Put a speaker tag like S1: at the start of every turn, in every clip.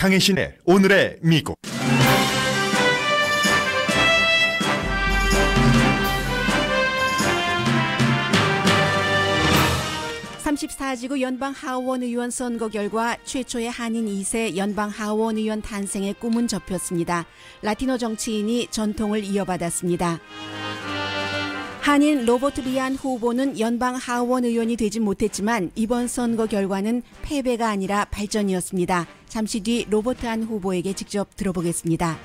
S1: 강혜신의 오늘의 미국.
S2: 34지구 연방 하원 의원 선거 결과 최초의 한인 2세 연방 하원 의원 탄생의 꿈은 접혔습니다. 라티노 정치인이 전통을 이어받았습니다. 한인 로버트 리안 후보는 연방 하원 의원이 되지 못했지만 이번 선거 결과는 패배가 아니라 발전이었습니다. 잠시 뒤 로버트 안 후보에게 직접 들어보겠습니다.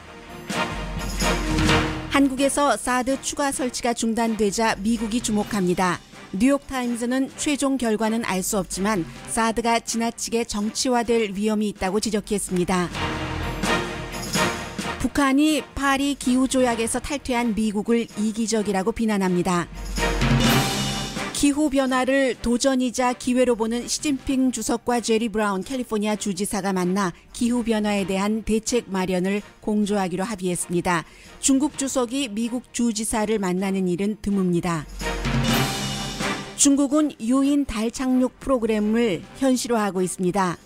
S2: 한국에서 사드 추가 설치가 중단되자 미국이 주목합니다. 뉴욕타임즈는 최종 결과는 알 수 없지만 사드가 지나치게 정치화될 위험이 있다고 지적했습니다. 북한이 파리 기후조약에서 탈퇴한 미국을 이기적이라고 비난합니다. 기후변화를 도전이자 기회로 보는 시진핑 주석과 제리 브라운 캘리포니아 주지사가 만나 기후변화에 대한 대책 마련을 공조하기로 합의했습니다. 중국 주석이 미국 주지사를 만나는 일은 드뭅니다. 중국은 유인 달 착륙 프로그램을 현실화하고 있습니다.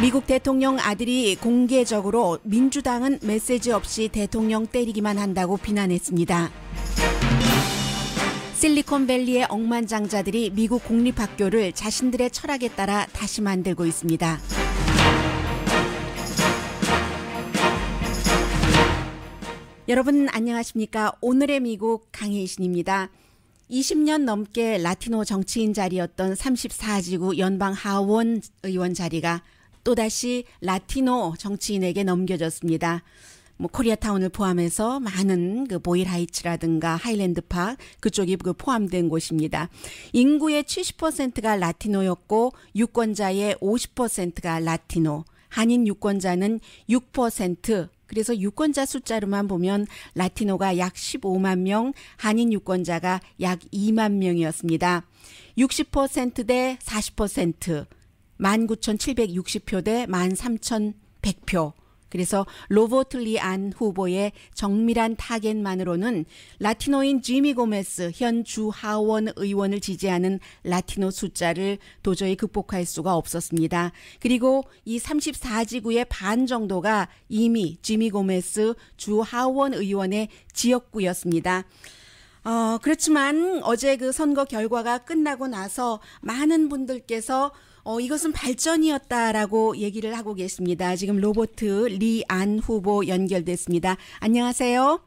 S2: 미국 대통령 아들이 공개적으로 민주당은 메시지 없이 대통령 때리기만 한다고 비난했습니다. 실리콘밸리의 억만장자들이 미국 공립학교를 자신들의 철학에 따라 다시 만들고 있습니다. 여러분 안녕하십니까? 오늘의 미국 강혜신입니다. 20년 넘게 라티노 정치인 자리였던 34지구 연방 하원 의원 자리가 또다시 라티노 정치인에게 넘겨졌습니다. 코리아타운을 포함해서 많은 보일 하이츠라든가 하일랜드 파크 그쪽이 포함된 곳입니다. 인구의 70%가 라티노였고 유권자의 50%가 라티노, 한인 유권자는 6%. 그래서 유권자 숫자로만 보면 라티노가 약 15만 명, 한인 유권자가 약 2만 명이었습니다. 60% 대 40%, 19,760표 대 13,100표. 그래서 로버트 리안 후보의 정밀한 타겟만으로는 라티노인 지미 고메스 현 주 하원 의원을 지지하는 라티노 숫자를 도저히 극복할 수가 없었습니다. 그리고 이 34지구의 반 정도가 이미 지미 고메스 주 하원 의원의 지역구였습니다. 그렇지만 어제 그 선거 결과가 끝나고 나서 많은 분들께서 이것은 발전이었다라고 얘기를 하고 계십니다. 지금 로버트 리안 후보 연결됐습니다. 안녕하세요.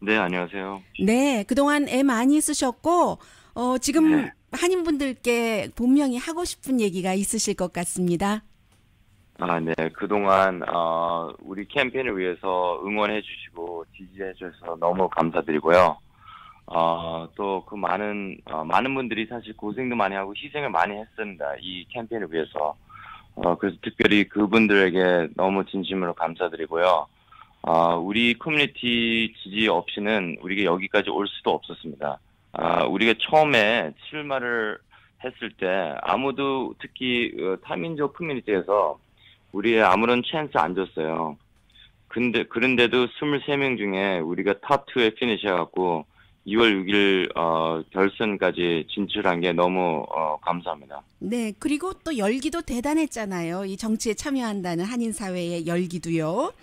S3: 네, 안녕하세요.
S2: 네, 그동안 애 많이 쓰셨고 지금 한인분들께 분명히 하고 싶은 얘기가 있으실 것 같습니다.
S3: 네, 그동안 우리 캠페인을 위해서 응원해 주시고 지지해 주셔서 너무 감사드리고요. 또 그 많은 분들이 사실 고생도 많이 하고 희생을 많이 했습니다. 이 캠페인을 위해서. 그래서 특별히 그분들에게 너무 진심으로 감사드리고요. 우리 커뮤니티 지지 없이는 우리가 여기까지 올 수도 없었습니다. 우리가 처음에 출마를 했을 때 아무도 특히 타민족 커뮤니티에서 우리의 아무런 찬스 안 줬어요. 그런데도 23명 중에 우리가 탑2에 피니시해갖고 2월 6일 결선까지 진출한 게 너무 감사합니다.
S2: 네, 그리고 또 열기도 대단했잖아요. 이 정치에 참여한다는 한인 사회의 열기도요.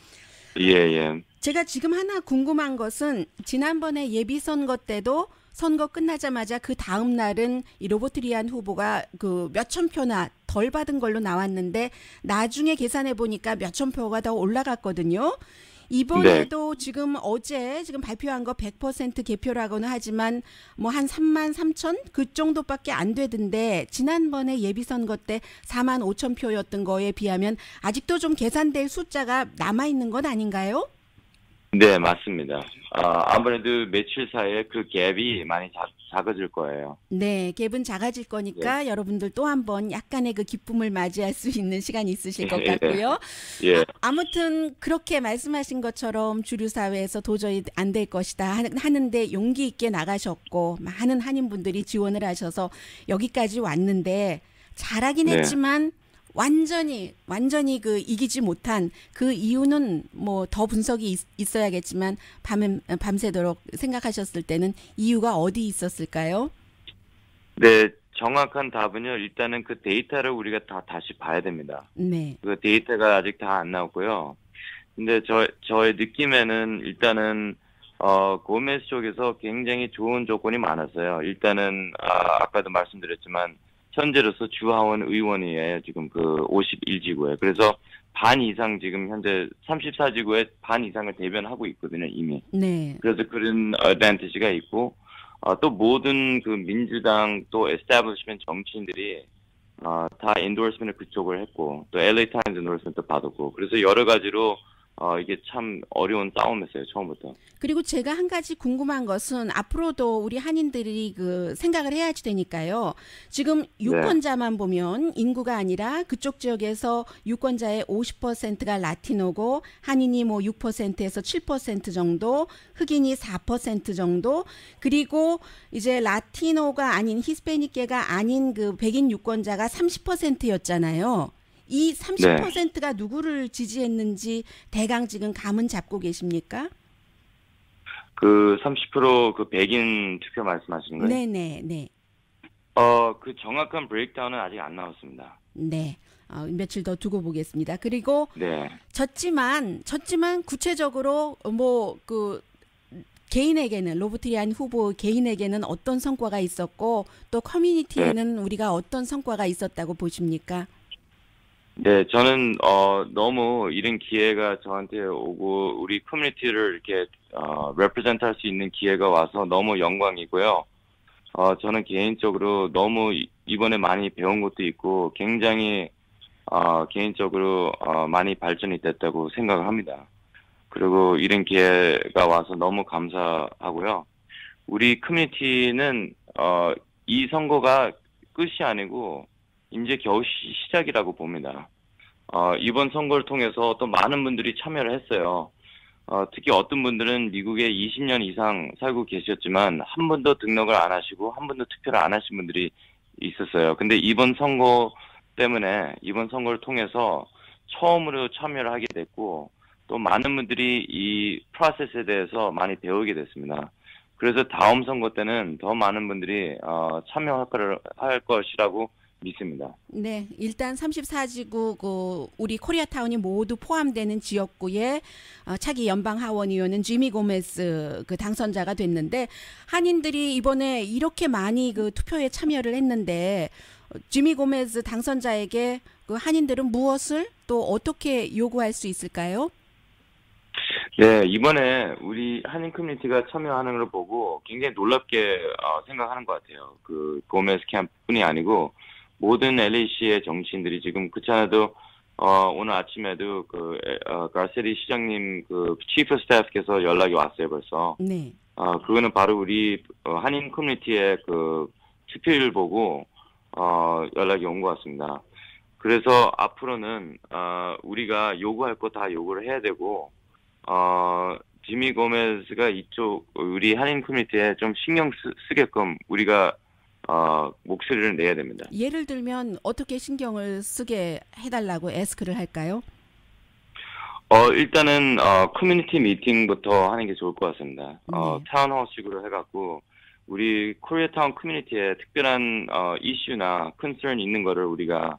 S3: 예.
S2: 제가 지금 하나 궁금한 것은 지난번에 예비선거 때도 선거 끝나자마자 그 다음 날은 이 로버트 리안 후보가 그 몇천 표나 덜 받은 걸로 나왔는데 나중에 계산해 보니까 몇천 표가 더 올라갔거든요. 이번에도 네. 지금 발표한 거 100% 개표라고는 하지만 한 3만 3천 그 정도밖에 안 되던데 지난번에 예비선거 때 4만 5천 표였던 거에 비하면 아직도 좀 계산될 숫자가 남아있는 건 아닌가요?
S3: 네, 맞습니다. 아무래도 며칠 사이에 그 갭이 많이 작아질 거예요.
S2: 네, 갭은 작아질 거니까 여러분들 또 한 번 약간의 그 기쁨을 맞이할 수 있는 시간이 있으실 것 같고요.
S3: 예.
S2: 아무튼 그렇게 말씀하신 것처럼 주류 사회에서 도저히 안 될 것이다 하는데 용기 있게 나가셨고 많은 한인분들이 지원을 하셔서 여기까지 왔는데 잘하긴 했지만 완전히 그 이기지 못한 그 이유는 더 분석이 있어야겠지만 밤새도록 생각하셨을 때는 이유가 어디 있었을까요?
S3: 네, 정확한 답은요. 일단은 그 데이터를 우리가 다시 봐야 됩니다.
S2: 네.
S3: 그 데이터가 아직 다 안 나왔고요. 근데 저의 느낌에는 일단은 고메스 쪽에서 굉장히 좋은 조건이 많았어요. 일단은 아까도 말씀드렸지만 현재로서 주하원 의원이에요. 지금 그 51지구에. 그래서 반 이상 지금 현재 34지구의 반 이상을 대변하고 있거든요, 이미.
S2: 네.
S3: 그래서 그런 어드밴티지가 있고 또 모든 그 민주당 또 에스타블리시먼트 정치인들이 다 엔도스먼트 그쪽을 했고 또 LA 타임즈 엔도스먼트 받았고 그래서 여러 가지로 이게 참 어려운 싸움이었어요, 처음부터.
S2: 그리고 제가 한 가지 궁금한 것은 앞으로도 우리 한인들이 그 생각을 해야지 되니까요. 지금 유권자만 보면 인구가 아니라 그쪽 지역에서 유권자의 50%가 라티노고 한인이 뭐 6%에서 7% 정도, 흑인이 4% 정도, 그리고 이제 라티노가 아닌 히스패닉계가 아닌 그 백인 유권자가 30%였잖아요. 이 30%가 누구를 지지했는지 대강 지금 감은 잡고 계십니까?
S3: 그 30% 백인 투표 말씀하시는 거예요?
S2: 네네네.
S3: 그 정확한 브레이크다운은 아직 안 나왔습니다.
S2: 네. 며칠 더 두고 보겠습니다. 그리고
S3: 네.
S2: 졌지만 구체적으로 뭐 그 개인에게는 로버트리안 후보 개인에게는 어떤 성과가 있었고 또 커뮤니티에는 우리가 어떤 성과가 있었다고 보십니까?
S3: 네, 저는 너무 이런 기회가 저한테 오고 우리 커뮤니티를 이렇게 represent 할 수 있는 기회가 와서 너무 영광이고요. 저는 개인적으로 너무 이번에 많이 배운 것도 있고 굉장히 개인적으로 많이 발전이 됐다고 생각을 합니다. 그리고 이런 기회가 와서 너무 감사하고요. 우리 커뮤니티는 이 선거가 끝이 아니고 이제 겨우 시작이라고 봅니다. 이번 선거를 통해서 또 많은 분들이 참여를 했어요. 특히 어떤 분들은 미국에 20년 이상 살고 계셨지만 한 번도 등록을 안 하시고 한 번도 투표를 안 하신 분들이 있었어요. 근데 이번 선거 때문에 이번 선거를 통해서 처음으로 참여를 하게 됐고 또 많은 분들이 이 프로세스에 대해서 많이 배우게 됐습니다. 그래서 다음 선거 때는 더 많은 분들이 참여할 것이라고 믿습니다.
S2: 네, 일단 34지구 우리 코리아타운이 모두 포함되는 지역구에 차기 연방 하원 의원은 지미 고메스 그 당선자가 됐는데 한인들이 이번에 이렇게 많이 그 투표에 참여를 했는데 지미 고메스 당선자에게 그 한인들은 무엇을 또 어떻게 요구할 수 있을까요?
S3: 네, 이번에 우리 한인 커뮤니티가 참여하는 걸 보고 굉장히 놀랍게 생각하는 것 같아요. 그 고메스 캠프뿐이 아니고 모든 LA시의 정치인들이 지금 그렇잖아도 오늘 아침에도 그 가세리 시장님 그 치프 스태프께서 연락이 왔어요 벌써.
S2: 네.
S3: 그거는 바로 우리 한인 커뮤니티의 그 투표율 보고 연락이 온 것 같습니다. 그래서 앞으로는 우리가 요구할 거 다 요구를 해야 되고 지미 고메스가 이쪽 우리 한인 커뮤니티에 좀 신경 쓰게끔 우리가 목소리를 내야 됩니다.
S2: 예를 들면 어떻게 신경을 쓰게 해달라고 에스크를 할까요?
S3: 일단은 커뮤니티 미팅부터 하는 게 좋을 것 같습니다. 타운홀식으로 해갖고 우리 코리아타운 커뮤니티에 특별한 이슈나 컨서런 있는 거를 우리가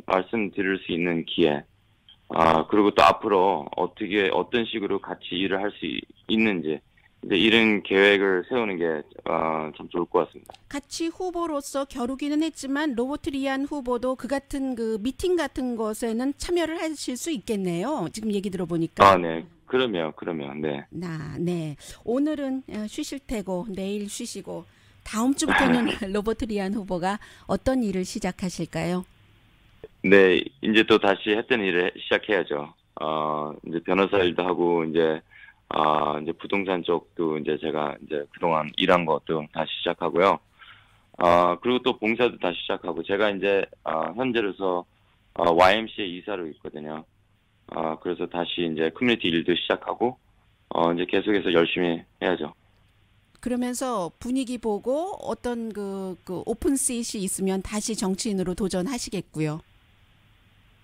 S3: 말씀드릴 수 있는 기회. 그리고 또 앞으로 어떤 식으로 같이 일을 할 수 있는지 이제 이런 계획을 세우는 게 참 좋을 것 같습니다.
S2: 같이 후보로서 겨루기는 했지만 로버트리안 후보도 그 같은 그 미팅 같은 것에는 참여를 하실 수 있겠네요. 지금 얘기 들어보니까.
S3: 네. 그러면 네.
S2: 네. 오늘은 쉬실 테고 내일 쉬시고 다음 주부터는 로버트리안 후보가 어떤 일을 시작하실까요?
S3: 네, 이제 또 다시 했던 일을 시작해야죠. 이제 변호사 일도 하고 이제 부동산 쪽도 이제 제가 이제 그동안 일한 것도 다시 시작하고요. 그리고 또 봉사도 다시 시작하고 제가 이제 현재로서 YMCA 이사로 있거든요. 그래서 다시 이제 커뮤니티 일도 시작하고 이제 계속해서 열심히 해야죠.
S2: 그러면서 분위기 보고 어떤 그 오픈 시트이 있으면 다시 정치인으로 도전하시겠고요.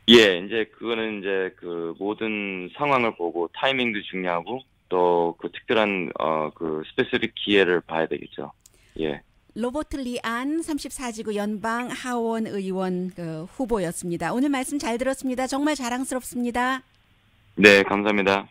S3: 예, 이제 그거는 이제 그 모든 상황을 보고 타이밍도 중요하고 또 그 특별한 그 스페시픽 기회를 봐야 되겠죠. 예.
S2: 로버트 리안 34지구 연방 하원 의원 그 후보였습니다. 오늘 말씀 잘 들었습니다. 정말 자랑스럽습니다.
S3: 네, 감사합니다.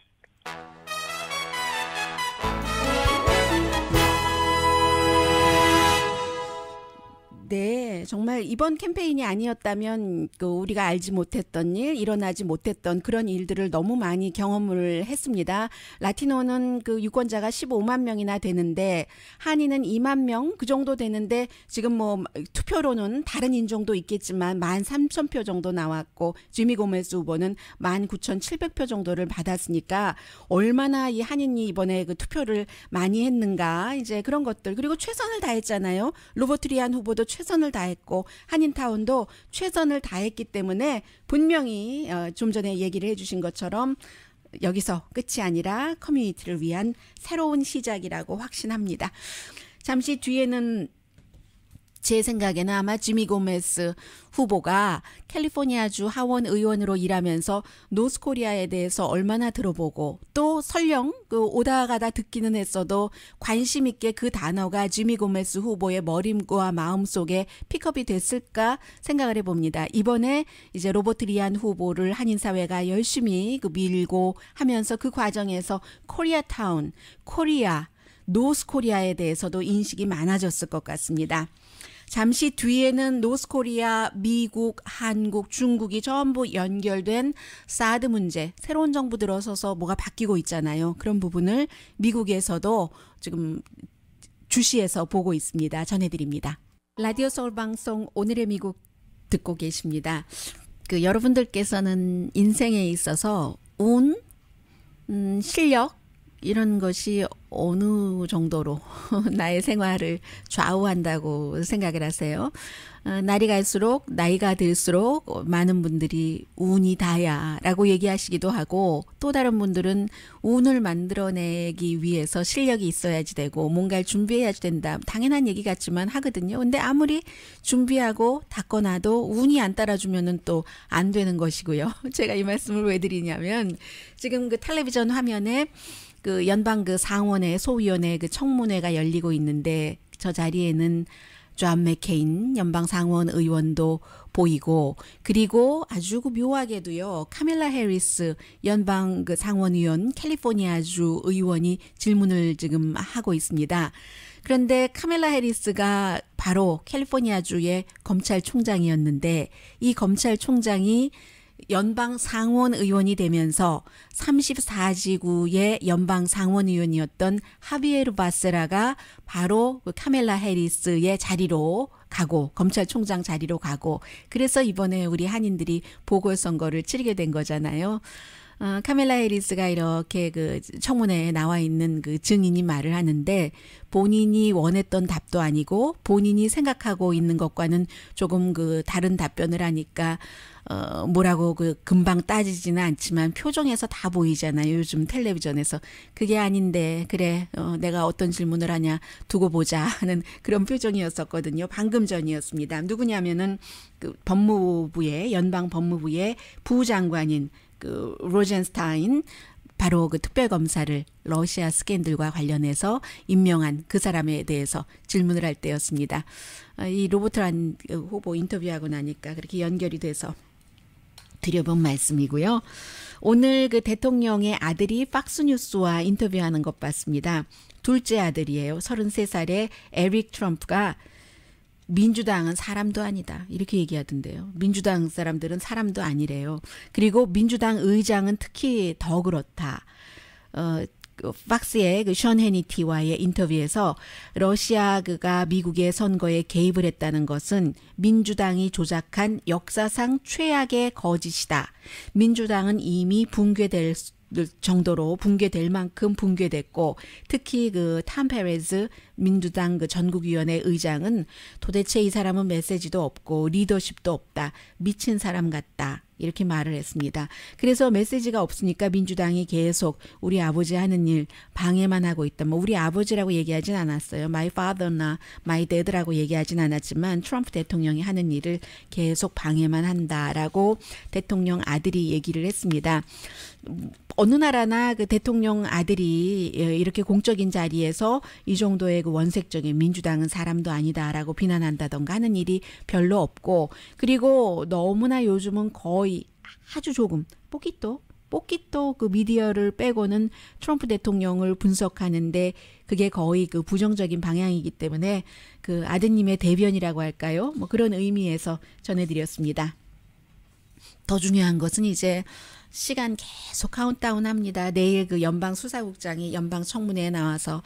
S2: 네, 정말 이번 캠페인이 아니었다면 그 우리가 알지 못했던 일, 일어나지 못했던 그런 일들을 너무 많이 경험을 했습니다. 라티노는 그 유권자가 15만 명이나 되는데 한인은 2만 명 그 정도 되는데 지금 뭐 투표로는 다른 인종도 있겠지만 13,000표 정도 나왔고 지미 고메스 후보는 19,700표 정도를 받았으니까 얼마나 이 한인이 이번에 그 투표를 많이 했는가 이제 그런 것들 그리고 최선을 다했잖아요. 로버트 리안 후보도 최선을 다했고 한인타운도 최선을 다했기 때문에 분명히 좀 전에 얘기를 해주신 것처럼 여기서 끝이 아니라 커뮤니티를 위한 새로운 시작이라고 확신합니다. 잠시 뒤에는 제 생각에는 아마 지미 고메스 후보가 캘리포니아주 하원 의원으로 일하면서 노스코리아에 대해서 얼마나 들어보고 또 설령 그 오다 가다 듣기는 했어도 관심 있게 그 단어가 지미 고메스 후보의 머릿과 마음속에 픽업이 됐을까 생각을 해봅니다. 이번에 이제 로버트 리안 후보를 한인사회가 열심히 그 밀고 하면서 그 과정에서 코리아타운, 코리아, 노스코리아에 대해서도 인식이 많아졌을 것 같습니다. 잠시 뒤에는 노스코리아, 미국, 한국, 중국이 전부 연결된 사드 문제, 새로운 정부 들어서서 뭐가 바뀌고 있잖아요. 그런 부분을 미국에서도 지금 주시해서 보고 있습니다. 전해드립니다. 라디오 서울 방송 오늘의 미국 듣고 계십니다. 그 여러분들께서는 인생에 있어서 운, 실력 이런 것이 어느 정도로 나의 생활을 좌우한다고 생각을 하세요? 날이 갈수록 나이가 들수록 많은 분들이 운이 다야 라고 얘기하시기도 하고 또 다른 분들은 운을 만들어내기 위해서 실력이 있어야지 되고 뭔가를 준비해야지 된다. 당연한 얘기 같지만 하거든요. 근데 아무리 준비하고 닦아놔도 운이 안 따라주면은 또 안 되는 것이고요. 제가 이 말씀을 왜 드리냐면 지금 그 텔레비전 화면에 그 연방 그 상원의 소위원회 그 청문회가 열리고 있는데 저 자리에는 존 맥케인 연방 상원 의원도 보이고 그리고 아주 그 묘하게도요 카밀라 해리스 연방 그 상원 의원 캘리포니아주 의원이 질문을 지금 하고 있습니다. 그런데 카밀라 해리스가 바로 캘리포니아주의 검찰총장이었는데 이 검찰총장이 연방 상원 의원이 되면서 34지구의 연방 상원 의원이었던 하비에르 바세라가 바로 그 카멜라 해리스의 자리로 가고 검찰총장 자리로 가고 그래서 이번에 우리 한인들이 보궐선거를 치르게 된 거잖아요. 카멜라 해리스가 이렇게 그 청문회에 나와 있는 그 증인이 말을 하는데 본인이 원했던 답도 아니고 본인이 생각하고 있는 것과는 조금 그 다른 답변을 하니까 뭐라고 그 금방 따지지는 않지만 표정에서 다 보이잖아요. 요즘 텔레비전에서 그게 아닌데 그래 내가 어떤 질문을 하냐 두고 보자 하는 그런 표정이었었거든요. 방금 전이었습니다. 누구냐면은 그 법무부의 연방 법무부의 부장관인 그 로젠스타인 바로 그 특별검사를 러시아 스캔들과 관련해서 임명한 그 사람에 대해서 질문을 할 때였습니다. 이 로버트 란 후보 인터뷰하고 나니까 그렇게 연결이 돼서 드려본 말씀이고요. 오늘 그 대통령의 아들이 박스뉴스와 인터뷰하는 것 봤습니다. 둘째 아들이에요. 33살의 에릭 트럼프가 민주당은 사람도 아니다. 이렇게 얘기하던데요. 민주당 사람들은 사람도 아니래요. 그리고 민주당 의장은 특히 더 그렇다. 팍스의 그 션 해니티와의 인터뷰에서 러시아가 미국의 선거에 개입을 했다는 것은 민주당이 조작한 역사상 최악의 거짓이다. 민주당은 이미 붕괴될 정도로 붕괴될 만큼 붕괴됐고 특히 그 탐 페레즈 민주당 그 전국위원회 의장은 도대체 이 사람은 메시지도 없고 리더십도 없다. 미친 사람 같다. 이렇게 말을 했습니다. 그래서 메시지가 없으니까 민주당이 계속 우리 아버지 하는 일 방해만 하고 있다. 뭐 우리 아버지라고 얘기하진 않았어요. My father나 my dad라고 얘기하진 않았지만 트럼프 대통령이 하는 일을 계속 방해만 한다라고 대통령 아들이 얘기를 했습니다. 어느 나라나 그 대통령 아들이 이렇게 공적인 자리에서 이 정도의 그 원색적인 민주당은 사람도 아니다라고 비난한다던가 하는 일이 별로 없고, 그리고 너무나 요즘은 거의 아주 조금 뽀끼또 그 미디어를 빼고는 트럼프 대통령을 분석하는데 그게 거의 그 부정적인 방향이기 때문에 그 아드님의 대변이라고 할까요? 뭐 그런 의미에서 전해드렸습니다. 더 중요한 것은 이제 시간 계속 카운트다운 합니다. 내일 그 연방수사국장이 연방청문회에 나와서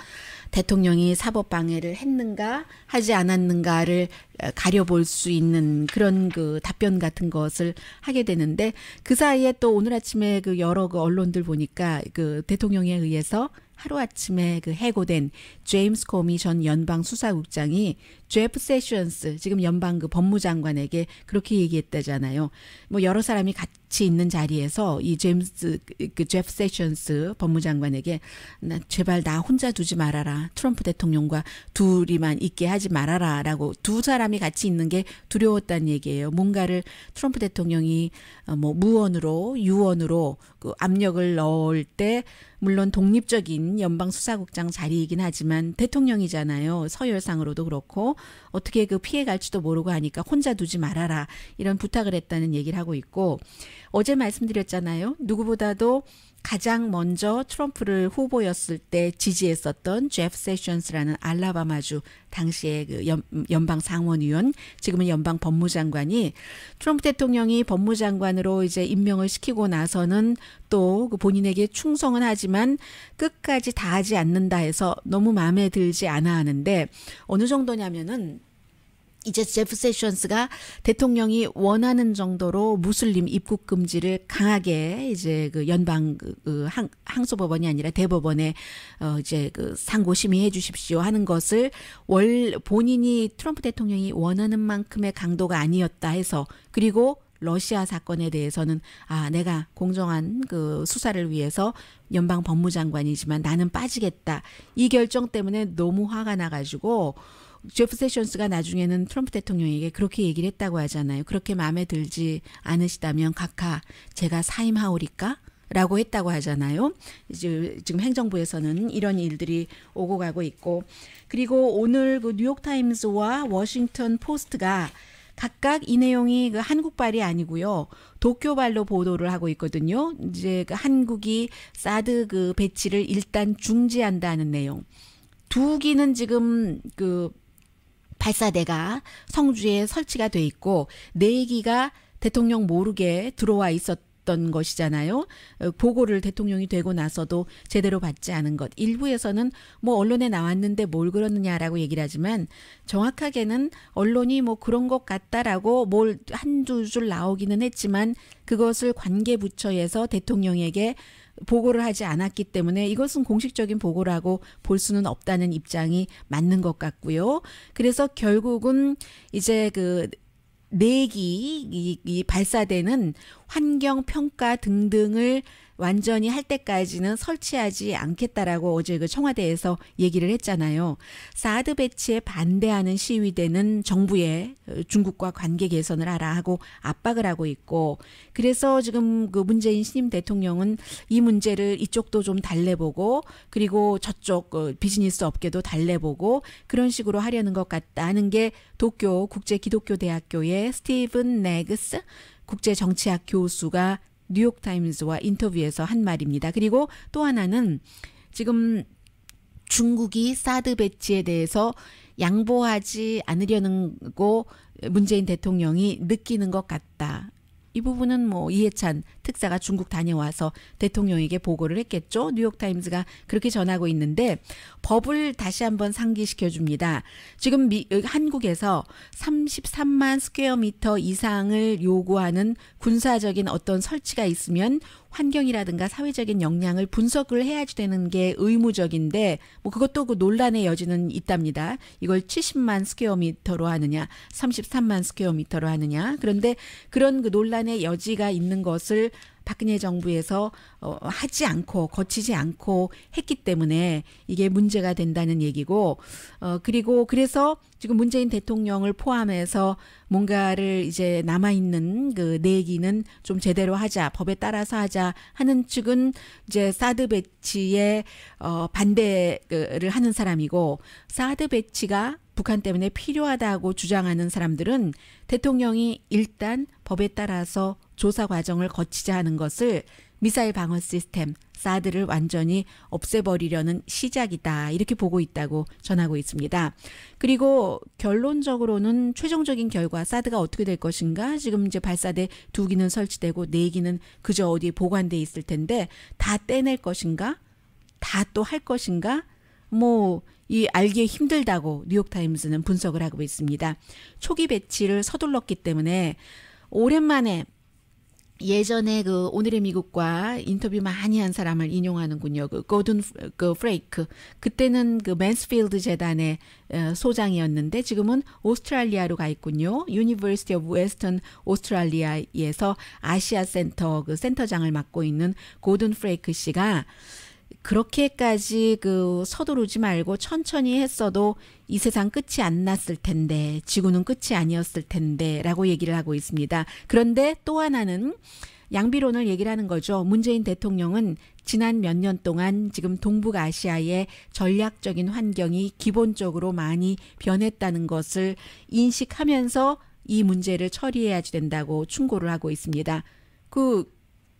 S2: 대통령이 사법방해를 했는가 하지 않았는가를 가려볼 수 있는 그런 그 답변 같은 것을 하게 되는데, 그 사이에 또 오늘 아침에 그 여러 그 언론들 보니까 그 대통령에 의해서 하루아침에 그 해고된 제임스 코미 전 연방수사국장이 제프 세션스 지금 연방 그 법무장관에게 그렇게 얘기했다잖아요. 뭐 여러 사람이 같이 있는 자리에서 이 제프 세션스 법무장관에게 제발 나 혼자 두지 말아라. 트럼프 대통령과 둘이만 있게 하지 말아라라고, 두 사람이 같이 있는 게 두려웠다는 얘기예요. 뭔가를 트럼프 대통령이 뭐 무언으로 유언으로 그 압력을 넣을 때 물론 독립적인 연방수사국장 자리이긴 하지만 대통령이잖아요. 서열상으로도 그렇고 어떻게 그 피해갈지도 모르고 하니까 혼자 두지 말아라 이런 부탁을 했다는 얘기를 하고 있고, 어제 말씀드렸잖아요. 누구보다도 가장 먼저 트럼프를 후보였을 때 지지했었던 제프 세션스라는 알라바마주 당시의 그 연방 상원의원, 지금은 연방 법무장관이 트럼프 대통령이 법무장관으로 이제 임명을 시키고 나서는 또 그 본인에게 충성은 하지만 끝까지 다 하지 않는다 해서 너무 마음에 들지 않아 하는데, 어느 정도냐면은 이제 제프 세션스가 대통령이 원하는 정도로 무슬림 입국 금지를 강하게 이제 그 연방 항소법원이 아니라 대법원에 이제 그 상고 심의해 주십시오 하는 것을 본인이 트럼프 대통령이 원하는 만큼의 강도가 아니었다 해서, 그리고 러시아 사건에 대해서는 내가 공정한 그 수사를 위해서 연방 법무장관이지만 나는 빠지겠다, 이 결정 때문에 너무 화가 나가지고 제프 세션스가 나중에는 트럼프 대통령에게 그렇게 얘기를 했다고 하잖아요. 그렇게 마음에 들지 않으시다면 각하 제가 사임하오리까? 라고 했다고 하잖아요. 지금 행정부에서는 이런 일들이 오고 가고 있고, 그리고 오늘 그 뉴욕타임스와 워싱턴 포스트가 각각 이 내용이 그 한국발이 아니고요. 도쿄발로 보도를 하고 있거든요. 이제 그 한국이 사드 그 배치를 일단 중지한다는 내용. 두 기는 지금 그 발사대가 성주에 설치가 돼 있고, 네 기가 대통령 모르게 들어와 있었던 것이잖아요. 보고를 대통령이 되고 나서도 제대로 받지 않은 것. 일부에서는 뭐 언론에 나왔는데 뭘 그러느냐라고 얘기를 하지만 정확하게는 언론이 뭐 그런 것 같다라고 뭘 한두 줄 나오기는 했지만 그것을 관계부처에서 대통령에게 보고를 하지 않았기 때문에 이것은 공식적인 보고라고 볼 수는 없다는 입장이 맞는 것 같고요. 그래서 결국은 이제 그 내기 이 발사대는 환경 평가 등등을 완전히 할 때까지는 설치하지 않겠다라고 어제 그 청와대에서 얘기를 했잖아요. 사드 배치에 반대하는 시위대는 정부에 중국과 관계 개선을 하라 하고 압박을 하고 있고, 그래서 지금 그 문재인 신임 대통령은 이 문제를 이쪽도 좀 달래보고 그리고 저쪽 비즈니스 업계도 달래보고 그런 식으로 하려는 것 같다는 게 도쿄 국제기독교대학교의 스티븐 네그스 국제정치학 교수가 뉴욕타임스와 인터뷰에서 한 말입니다. 그리고 또 하나는 지금 중국이 사드 배치에 대해서 양보하지 않으려는 거 문재인 대통령이 느끼는 것 같다. 이 부분은 뭐 이해찬 특사가 중국 다녀와서 대통령에게 보고를 했겠죠. 뉴욕타임즈가 그렇게 전하고 있는데 법을 다시 한번 상기시켜 줍니다. 지금 한국에서 33만 스퀘어미터 이상을 요구하는 군사적인 어떤 설치가 있으면 환경이라든가 사회적인 영향을 분석을 해야지 되는 게 의무적인데 뭐 그것도 그 논란의 여지는 있답니다. 이걸 70만 스퀘어미터로 하느냐 33만 스퀘어미터로 하느냐. 그런데 그런 그 논란의 여지가 있는 것을 박근혜 정부에서 하지 않고 거치지 않고 했기 때문에 이게 문제가 된다는 얘기고 그리고 그래서 지금 문재인 대통령을 포함해서 뭔가를 이제 남아있는 그 내기는 좀 제대로 하자 법에 따라서 하자 하는 측은 이제 사드 배치에 반대를 하는 사람이고 사드 배치가 북한 때문에 필요하다고 주장하는 사람들은 대통령이 일단 법에 따라서 조사 과정을 거치자 하는 것을 미사일 방어 시스템 사드를 완전히 없애버리려는 시작이다 이렇게 보고 있다고 전하고 있습니다. 그리고 결론적으로는 최종적인 결과 사드가 어떻게 될 것인가 지금 이제 발사대 2기는 설치되고 4기는 그저 어디에 보관돼 있을 텐데 다 떼낼 것인가 다 또 할 것인가 뭐 이 알기 힘들다고 뉴욕타임스는 분석을 하고 있습니다. 초기 배치를 서둘렀기 때문에 오랜만에 예전에 그 오늘의 미국과 인터뷰 많이 한 사람을 인용하는군요. 그 고든 그 프레이크 그때는 그 맨스필드 재단의 소장이었는데 지금은 오스트랄리아로 가 있군요. 유니버시티 오브 웨스턴 오스트랄리아에서 아시아 센터 그 센터장을 맡고 있는 고든 프레이크 씨가 그렇게까지 그 서두르지 말고 천천히 했어도 이 세상 끝이 안 났을 텐데 지구는 끝이 아니었을 텐데 라고 얘기를 하고 있습니다. 그런데 또 하나는 양비론을 얘기를 하는 거죠. 문재인 대통령은 지난 몇 년 동안 지금 동북아시아의 전략적인 환경이 기본적으로 많이 변했다는 것을 인식하면서 이 문제를 처리해야지 된다고 충고를 하고 있습니다.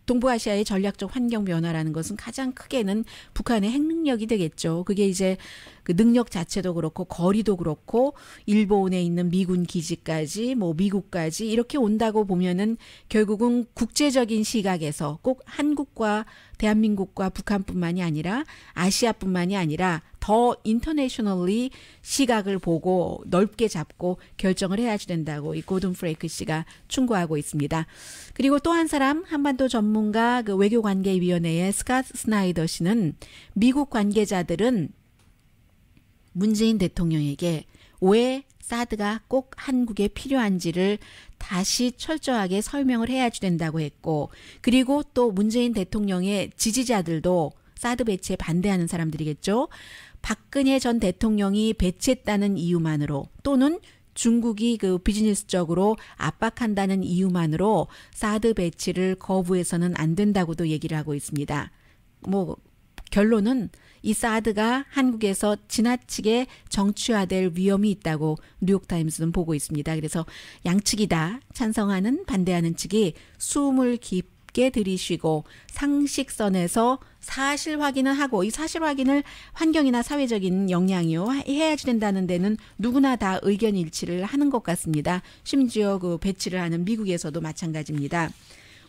S2: 동북아시아의 전략적 환경 변화라는 것은 가장 크게는 북한의 핵 능력이 되겠죠. 그게 이제 그 능력 자체도 그렇고 거리도 그렇고 일본에 있는 미군 기지까지 뭐 미국까지 이렇게 온다고 보면은 결국은 국제적인 시각에서 꼭 한국과 대한민국과 북한뿐만이 아니라 아시아뿐만이 아니라 더 인터내셔널리 시각을 보고 넓게 잡고 결정을 해야지 된다고 이 고든 프레이크 씨가 충고하고 있습니다. 그리고 또 한 사람 한반도 전문가 그 외교관계위원회의 스캇 스나이더 씨는 미국 관계자들은 문재인 대통령에게 왜 사드가 꼭 한국에 필요한지를 다시 철저하게 설명을 해야지 된다고 했고 그리고 또 문재인 대통령의 지지자들도 사드 배치에 반대하는 사람들이겠죠. 박근혜 전 대통령이 배치했다는 이유만으로 또는 중국이 그 비즈니스적으로 압박한다는 이유만으로 사드 배치를 거부해서는 안 된다고도 얘기를 하고 있습니다. 뭐 결론은 이 사드가 한국에서 지나치게 정치화될 위험이 있다고 뉴욕타임스는 보고 있습니다. 그래서 양측이 다 찬성하는 반대하는 측이 숨을 깊게 들이쉬고 상식선에서 사실 확인을 하고 이 사실 확인을 환경이나 사회적인 영향이요 해야지 된다는 데는 누구나 다 의견 일치를 하는 것 같습니다. 심지어 그 배치를 하는 미국에서도 마찬가지입니다.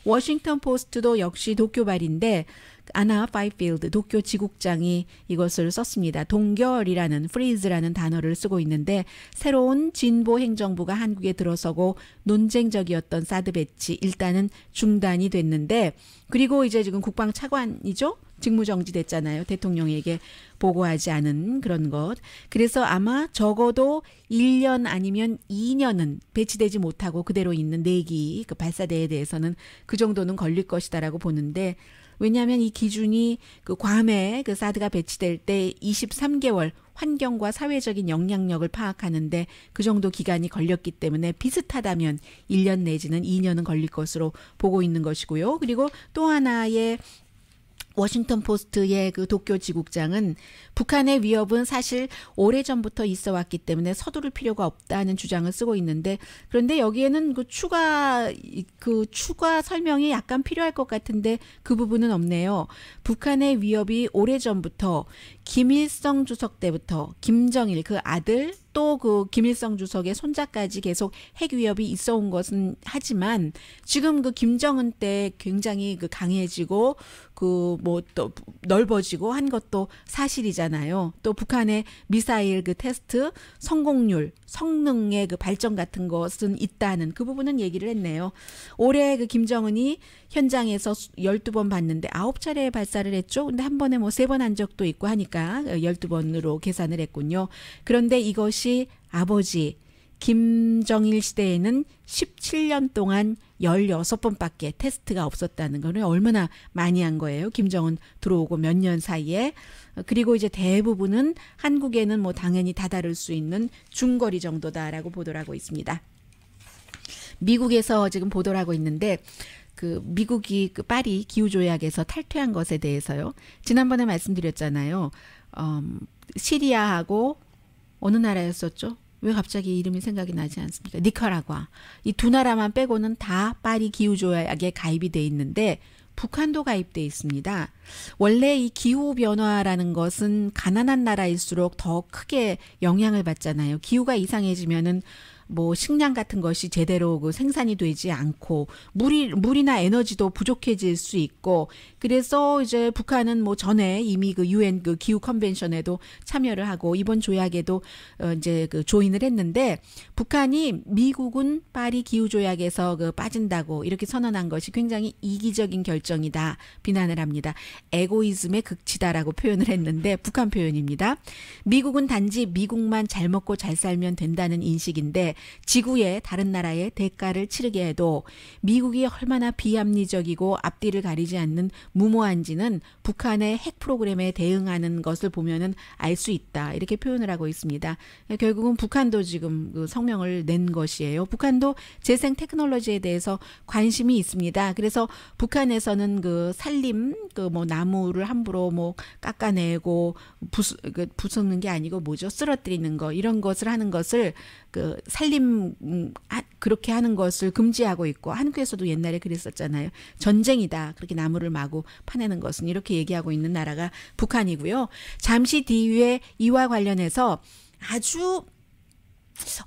S2: 워싱턴 포스트도 역시 도쿄발인데 아나 파이필드 도쿄 지국장이 이것을 썼습니다. 동결이라는 프리즈라는 단어를 쓰고 있는데 새로운 진보 행정부가 한국에 들어서고 논쟁적이었던 사드 배치 일단은 중단이 됐는데 그리고 이제 지금 국방차관이죠. 직무정지됐잖아요. 대통령에게 보고하지 않은 그런 것. 그래서 아마 적어도 1년 아니면 2년은 배치되지 못하고 그대로 있는 4기 그 발사대에 대해서는 그 정도는 걸릴 것이다라고 보는데 왜냐하면 이 기준이 그 괌에 그 사드가 배치될 때 23개월 환경과 사회적인 영향력을 파악하는데 그 정도 기간이 걸렸기 때문에 비슷하다면 1년 내지는 2년은 걸릴 것으로 보고 있는 것이고요. 그리고 또 하나의 워싱턴 포스트의 그 도쿄 지국장은 북한의 위협은 사실 오래전부터 있어 왔기 때문에 서두를 필요가 없다는 주장을 쓰고 있는데 그런데 여기에는 그 추가 설명이 약간 필요할 것 같은데 그 부분은 없네요. 북한의 위협이 오래전부터 김일성 주석 때부터 김정일 그 아들 또 그 김일성 주석의 손자까지 계속 핵 위협이 있어 온 것은 하지만 지금 그 김정은 때 굉장히 그 강해지고 그 뭐 또 넓어지고 한 것도 사실이잖아요. 또 북한의 미사일 그 테스트 성공률, 성능의 그 발전 같은 것은 있다는 그 부분은 얘기를 했네요. 올해 그 김정은이 현장에서 12번 봤는데 9차례 발사를 했죠. 근데 한 번에 뭐 3번 한 적도 있고 하니까 12번으로 계산을 했군요. 그런데 이것이 아버지 김정일 시대에는 17년 동안 16번밖에 테스트가 없었다는 거는 얼마나 많이 한 거예요. 김정은 들어오고 몇 년 사이에. 그리고 이제 대부분은 한국에는 뭐 당연히 다다를 수 있는 중거리 정도다라고 보도를 하고 있습니다. 미국에서 지금 보도를 하고 있는데 그 미국이 그 파리 기후조약에서 탈퇴한 것에 대해서요. 지난번에 말씀드렸잖아요. 시리아하고 어느 나라였었죠? 왜 갑자기 이름이 생각이 나지 않습니까? 니카라과. 이 두 나라만 빼고는 다 파리 기후조약에 가입이 돼 있는데 북한도 가입돼 있습니다. 원래 이 기후변화라는 것은 가난한 나라일수록 더 크게 영향을 받잖아요. 기후가 이상해지면은 뭐 식량 같은 것이 제대로 그 생산이 되지 않고 물이나 에너지도 부족해질 수 있고 그래서 이제 북한은 뭐 전에 이미 그 유엔 그 기후 컨벤션에도 참여를 하고 이번 조약에도 이제 그 조인을 했는데 북한이 미국은 파리 기후 조약에서 그 빠진다고 이렇게 선언한 것이 굉장히 이기적인 결정이다 비난을 합니다. 에고이즘의 극치다라고 표현을 했는데 북한 표현입니다. 미국은 단지 미국만 잘 먹고 잘 살면 된다는 인식인데 지구의 다른 나라에 대가를 치르게 해도 미국이 얼마나 비합리적이고 앞뒤를 가리지 않는 무모한지는 북한의 핵 프로그램에 대응하는 것을 보면은 알 수 있다. 이렇게 표현을 하고 있습니다. 결국은 북한도 지금 그 성명을 낸 것이에요. 북한도 재생 테크놀로지에 대해서 관심이 있습니다. 그래서 북한에서는 그 산림 그 뭐 나무를 함부로 뭐 깎아내고 부수는 게 아니고 뭐죠? 쓰러뜨리는 거 이런 것을 하는 것을 그 산림 그렇게 하는 것을 금지하고 있고 한국에서도 옛날에 그랬었잖아요. 전쟁이다. 그렇게 나무를 마구 파내는 것은 이렇게 얘기하고 있는 나라가 북한이고요. 잠시 뒤에 이와 관련해서 아주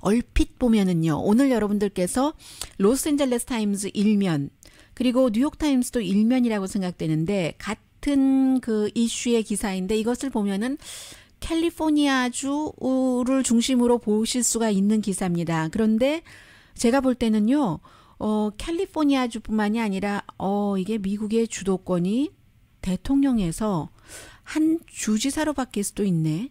S2: 얼핏 보면은요. 오늘 여러분들께서 로스앤젤레스 타임즈 1면 그리고 뉴욕 타임스도 1면이라고 생각되는데 같은 그 이슈의 기사인데 이것을 보면은 캘리포니아주를 중심으로 보실 수가 있는 기사입니다. 그런데 제가 볼 때는요, 캘리포니아주뿐만이 아니라, 이게 미국의 주도권이 대통령에서 한 주지사로 바뀔 수도 있네.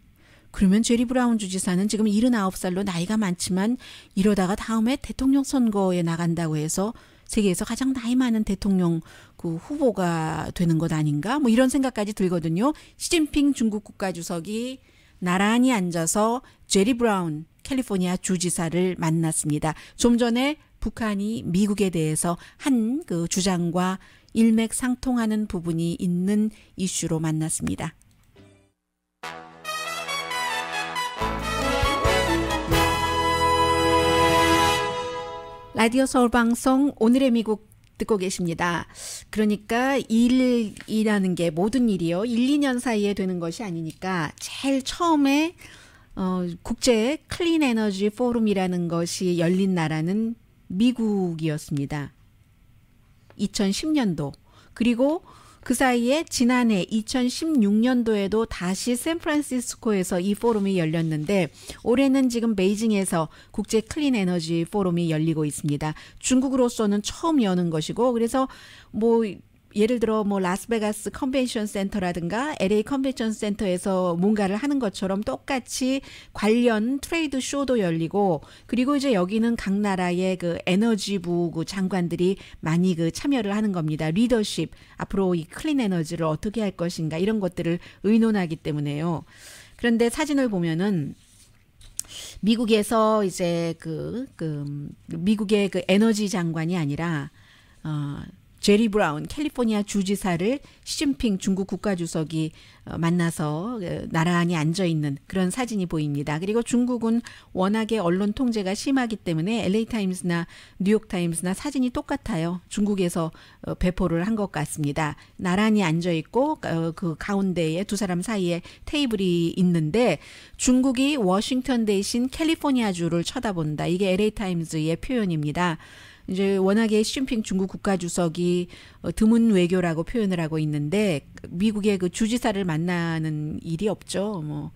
S2: 그러면 제리 브라운 주지사는 지금 79살로 나이가 많지만 이러다가 다음에 대통령 선거에 나간다고 해서 세계에서 가장 나이 많은 대통령 그 후보가 되는 것 아닌가? 뭐 이런 생각까지 들거든요. 시진핑 중국 국가주석이 나란히 앉아서 제리 브라운 캘리포니아 주지사를 만났습니다. 좀 전에 북한이 미국에 대해서 한 그 주장과 일맥상통하는 부분이 있는 이슈로 만났습니다. 라디오 서울 방송 오늘의 미국 듣고 계십니다. 그러니까 일이라는 게 모든 일이요. 1, 2년 사이에 되는 것이 아니니까 제일 처음에 국제 클린 에너지 포럼이라는 것이 열린 나라는 미국이었습니다. 2010년도. 그리고 그 사이에 지난해 2016년도에도 다시 샌프란시스코에서 이 포럼이 열렸는데 올해는 지금 베이징에서 국제 클린 에너지 포럼이 열리고 있습니다. 중국으로서는 처음 여는 것이고 그래서 뭐 예를 들어 뭐 라스베가스 컨벤션 센터라든가 LA 컨벤션 센터에서 뭔가를 하는 것처럼 똑같이 관련 트레이드 쇼도 열리고 그리고 이제 여기는 각 나라의 그 에너지부 그 장관들이 많이 그 참여를 하는 겁니다. 리더십 앞으로 이 클린 에너지를 어떻게 할 것인가 이런 것들을 의논하기 때문에요. 그런데 사진을 보면은 미국에서 이제 미국의 그 에너지 장관이 아니라 제리 브라운 캘리포니아 주지사를 시진핑 중국 국가주석이 만나서 나란히 앉아 있는 그런 사진이 보입니다. 그리고 중국은 워낙에 언론 통제가 심하기 때문에 LA타임스나 뉴욕타임스나 사진이 똑같아요. 중국에서 배포를 한 것 같습니다. 나란히 앉아 있고 그 가운데에 두 사람 사이에 테이블이 있는데 중국이 워싱턴 대신 캘리포니아주를 쳐다본다. 이게 LA타임스의 표현입니다. 이제 워낙에 시진핑 중국 국가주석이 드문 외교라고 표현을 하고 있는데 미국의 그 주지사를 만나는 일이 없죠.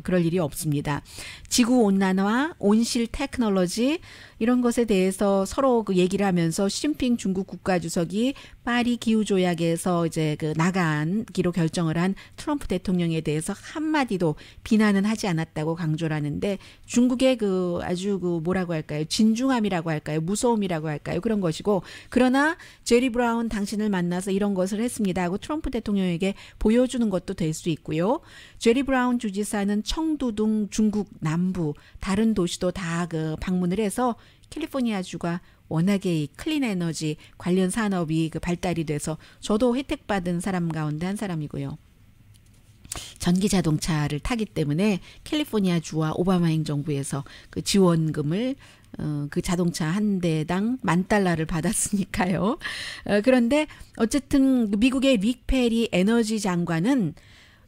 S2: 그럴 일이 없습니다. 지구 온난화, 온실 테크놀로지 이런 것에 대해서 서로 그 얘기를 하면서 시진핑 중국 국가주석이 파리 기후 조약에서 이제 그 나가기로 결정을 한 트럼프 대통령에 대해서 한마디도 비난은 하지 않았다고 강조를 하는데 중국의 그 아주 그 뭐라고 할까요? 진중함이라고 할까요? 무서움이라고 할까요? 그런 것이고 그러나 제리 브라운 당신을 만나서 이런 것을 했습니다 하고 트럼프 대통령에게 보여주는 것도 될 수 있고요. 제리 브라운 주지사는 청두 등 중국 남부 다른 도시도 다 그 방문을 해서 캘리포니아주가 워낙에 이 클린 에너지 관련 산업이 그 발달이 돼서 저도 혜택받은 사람 가운데 한 사람이고요. 전기 자동차를 타기 때문에 캘리포니아주와 오바마 행정부에서 그 지원금을 그 자동차 한 대당 $10,000를 받았으니까요. 그런데 어쨌든 미국의 릭 페리 에너지 장관은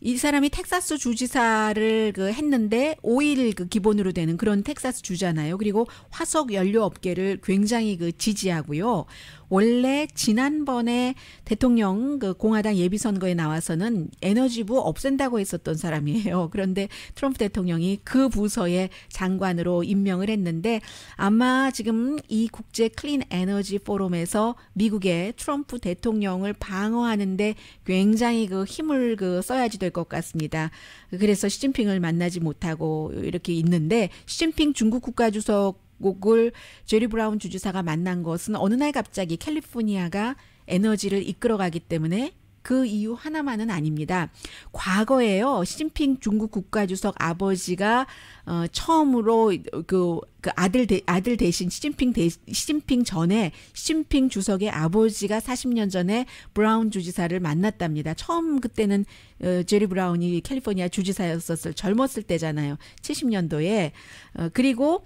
S2: 이 사람이 텍사스 주지사를 그 했는데 오일 그 기본으로 되는 그런 텍사스 주잖아요. 그리고 화석 연료 업계를 굉장히 그 지지하고요. 원래 지난번에 대통령 그 공화당 예비 선거에 나와서는 에너지부 없앤다고 했었던 사람이에요. 그런데 트럼프 대통령이 그 부서의 장관으로 임명을 했는데 아마 지금 이 국제 클린 에너지 포럼에서 미국의 트럼프 대통령을 방어하는데 굉장히 그 힘을 그 써야지 될 것 같습니다. 그래서 시진핑을 만나지 못하고 이렇게 있는데 시진핑 중국 국가주석 곡을 제리 브라운 주지사가 만난 것은 어느 날 갑자기 캘리포니아가 에너지를 이끌어가기 때문에 그 이유 하나만은 아닙니다. 과거에요. 시진핑 중국 국가주석 아버지가 처음으로 그 아들 대신 시진핑 전에 시진핑 주석의 아버지가 40년 전에 브라운 주지사를 만났답니다. 처음 그때는 제리 브라운이 캘리포니아 주지사였었을 젊었을 때잖아요. 70년도에. 그리고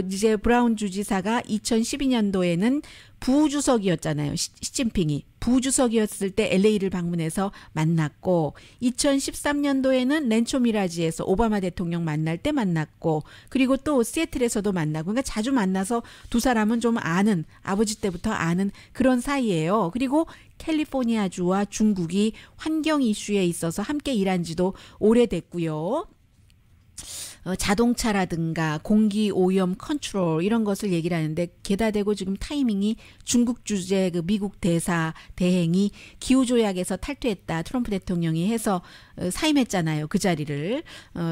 S2: 이제 브라운 주지사가 2012년도에는 부주석이었잖아요. 시진핑이. 부주석이었을 때 LA를 방문해서 만났고 2013년도에는 렌초 미라지에서 오바마 대통령 만날 때 만났고 그리고 또 시애틀에서도 만나고 그러니까 자주 만나서 두 사람은 좀 아는 아버지 때부터 아는 그런 사이예요. 그리고 캘리포니아주와 중국이 환경 이슈에 있어서 함께 일한 지도 오래됐고요. 자동차라든가 공기 오염 컨트롤 이런 것을 얘기를 하는데 게다 대고 지금 타이밍이 중국 주재 그 미국 대사 대행이 기후조약에서 탈퇴했다 트럼프 대통령이 해서 사임했잖아요. 그 자리를.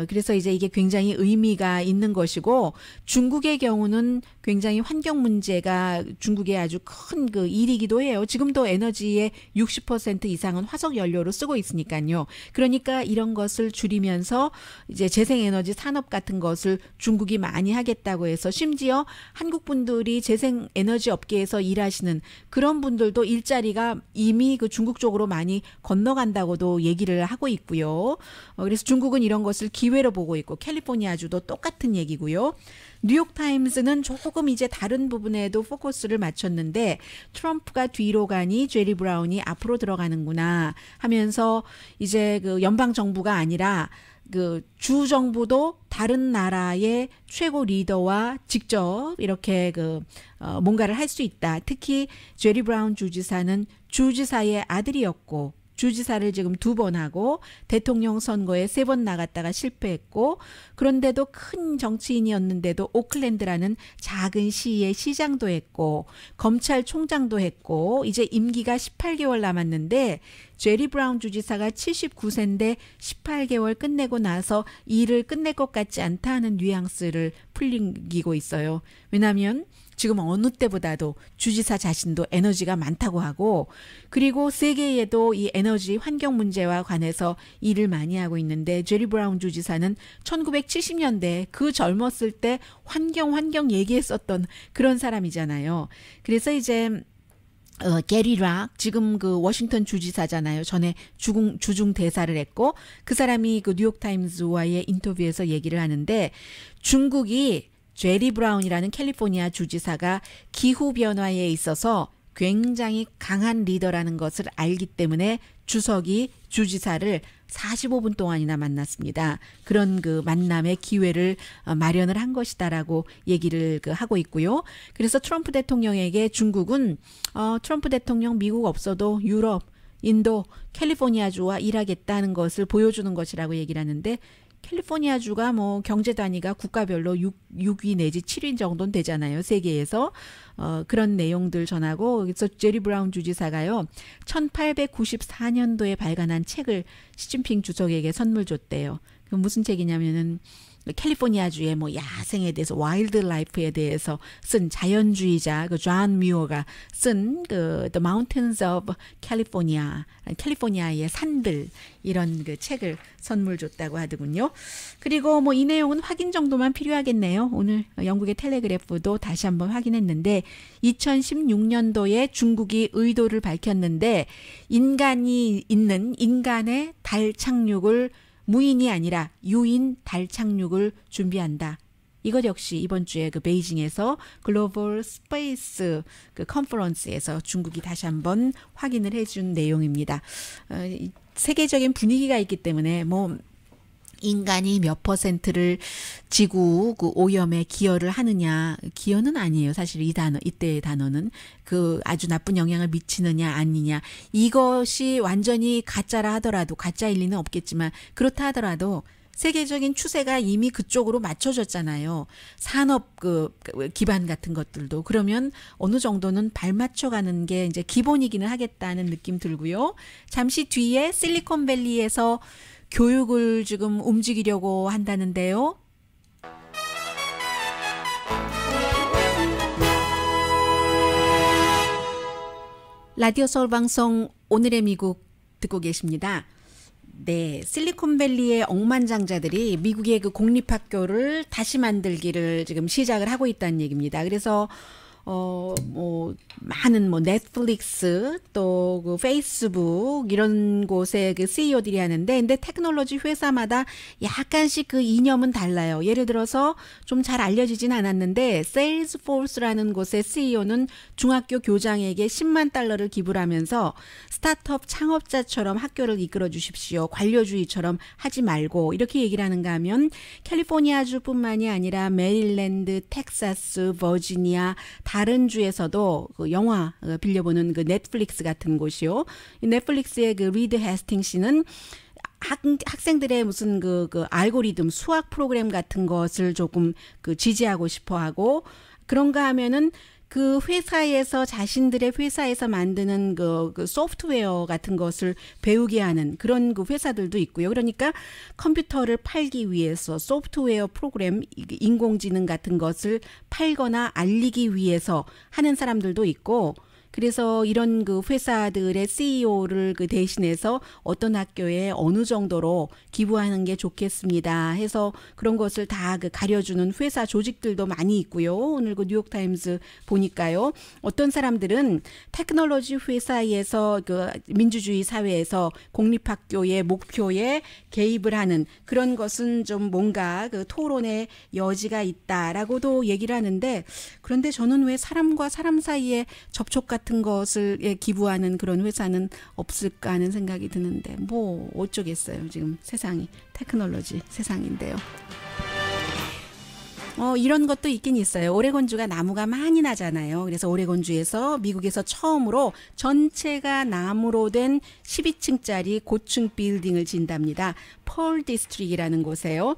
S2: 그래서 이제 이게 굉장히 의미가 있는 것이고 중국의 경우는 굉장히 환경 문제가 중국의 아주 큰 그 일이기도 해요. 지금도 에너지의 60% 이상은 화석 연료로 쓰고 있으니까요. 그러니까 이런 것을 줄이면서 이제 재생에너지 산업 같은 것을 중국이 많이 하겠다고 해서 심지어 한국 분들이 재생에너지 업계에서 일하시는 그런 분들도 일자리가 이미 그 중국 쪽으로 많이 건너간다고도 얘기를 하고 있고요. 그래서 중국은 이런 것을 기회로 보고 있고 캘리포니아주도 똑같은 얘기고요. 뉴욕타임스는 조금 이제 다른 부분에도 포커스를 맞췄는데 트럼프가 뒤로 가니 제리 브라운이 앞으로 들어가는구나 하면서 이제 그 연방 정부가 아니라 그 주 정부도 다른 나라의 최고 리더와 직접 이렇게 뭔가를 할 수 있다. 특히 제리 브라운 주지사는 주지사의 아들이었고 주지사를 지금 2번 하고 대통령 선거에 3번 나갔다가 실패했고 그런데도 큰 정치인이었는데도 오클랜드라는 작은 시의 시장도 했고 검찰총장도 했고 이제 임기가 18개월 남았는데 제리 브라운 주지사가 79세인데 18개월 끝내고 나서 일을 끝낼 것 같지 않다 하는 뉘앙스를 풍기고 있어요. 왜냐하면 지금 어느 때보다도 주지사 자신도 에너지가 많다고 하고 그리고 세계에도 이 에너지 환경 문제와 관해서 일을 많이 하고 있는데 제리 브라운 주지사는 1970년대 그 젊었을 때 환경 얘기했었던 그런 사람이잖아요. 그래서 이제 게리 락 지금 그 워싱턴 주지사잖아요. 전에 주중 대사를 했고 그 사람이 그 뉴욕타임즈와의 인터뷰에서 얘기를 하는데 중국이 제리 브라운이라는 캘리포니아 주지사가 기후 변화에 있어서 굉장히 강한 리더라는 것을 알기 때문에 주석이 주지사를 45분 동안이나 만났습니다. 그런 그 만남의 기회를 마련을 한 것이다라고 얘기를 하고 있고요. 그래서 트럼프 대통령에게 중국은 트럼프 대통령 미국 없어도 유럽, 인도, 캘리포니아주와 일하겠다는 것을 보여주는 것이라고 얘기를 하는데 캘리포니아주가 뭐 경제 단위가 국가별로 6위 내지 7위 정도는 되잖아요. 세계에서. 그런 내용들 전하고 그래서 제리 브라운 주지사가요. 1894년도에 발간한 책을 시진핑 주석에게 선물 줬대요. 그 무슨 책이냐면은 캘리포니아주의 뭐 야생에 대해서 와일드 라이프에 대해서 쓴 자연주의자 그 존 뮤어가 쓴 그 The Mountains of California, 캘리포니아의 산들 이런 그 책을 선물 줬다고 하더군요. 그리고 뭐 이 내용은 확인 정도만 필요하겠네요. 오늘 영국의 텔레그래프도 다시 한번 확인했는데 2016년도에 중국이 의도를 밝혔는데 인간이 있는 인간의 달 착륙을 무인이 아니라 유인 달 착륙을 준비한다. 이것 역시 이번 주에 그 베이징에서 글로벌 스페이스 그 컨퍼런스에서 중국이 다시 한번 확인을 해준 내용입니다. 세계적인 분위기가 있기 때문에 뭐 인간이 몇 %를 지구 그 오염에 기여를 하느냐, 기여는 아니에요. 사실 이때의 단어는 그 아주 나쁜 영향을 미치느냐 아니냐, 이것이 완전히 가짜라 하더라도, 가짜일 리는 없겠지만 그렇다 하더라도 세계적인 추세가 이미 그쪽으로 맞춰졌잖아요. 산업 그 기반 같은 것들도. 그러면 어느 정도는 발맞춰가는 게 이제 기본이기는 하겠다는 느낌 들고요. 잠시 뒤에 실리콘밸리에서 교육을 지금 움직이려고 한다는데요. 라디오 서울 방송 오늘의 미국 듣고 계십니다. 네, 실리콘밸리의 억만장자들이 미국의 그 공립학교를 다시 만들기를 지금 시작을 하고 있다는 얘기입니다. 그래서 뭐 많은 뭐 넷플릭스 또 그 페이스북 이런 곳의 그 CEO들이 하는데, 근데 테크놀로지 회사마다 약간씩 그 이념은 달라요. 예를 들어서 좀 잘 알려지진 않았는데 세일즈포스라는 곳의 CEO는 중학교 교장에게 10만 달러를 기부를 하면서 스타트업 창업자처럼 학교를 이끌어 주십시오. 관료주의처럼 하지 말고, 이렇게 얘기를 하는가 하면 캘리포니아주뿐만이 아니라 메릴랜드, 텍사스, 버지니아 다른 주에서도 그 영화 빌려보는 그 넷플릭스 같은 곳이요. 이 넷플릭스의 그 리드 해스팅스는 학생들의 무슨 그 알고리즘 수학 프로그램 같은 것을 조금 그 지지하고 싶어 하고, 그런가 하면은 그 회사에서 자신들의 회사에서 만드는 그 소프트웨어 같은 것을 배우게 하는 그런 그 회사들도 있고요. 그러니까 컴퓨터를 팔기 위해서 소프트웨어 프로그램, 인공지능 같은 것을 팔거나 알리기 위해서 하는 사람들도 있고, 그래서 이런 그 회사들의 CEO를 그 대신해서 어떤 학교에 어느 정도로 기부하는 게 좋겠습니다 해서 그런 것을 다 그 가려주는 회사 조직들도 많이 있고요. 오늘 그 뉴욕타임즈 보니까요. 어떤 사람들은 테크놀로지 회사에서 그 민주주의 사회에서 공립학교의 목표에 개입을 하는 그런 것은 좀 뭔가 그 토론의 여지가 있다라고도 얘기를 하는데, 그런데 저는 왜 사람과 사람 사이에 접촉 같은 것을 기부하는 그런 회사는 없을까 하는 생각이 드는데, 뭐 어쩌겠어요. 지금 세상이 테크놀로지 세상인데요. 이런 것도 있긴 있어요. 오레곤주가 나무가 많이 나잖아요. 그래서 오레곤주에서 미국에서 처음으로 전체가 나무로 된 12층짜리 고층 빌딩을 진답니다. 펄 디스트릭이라는 곳에요.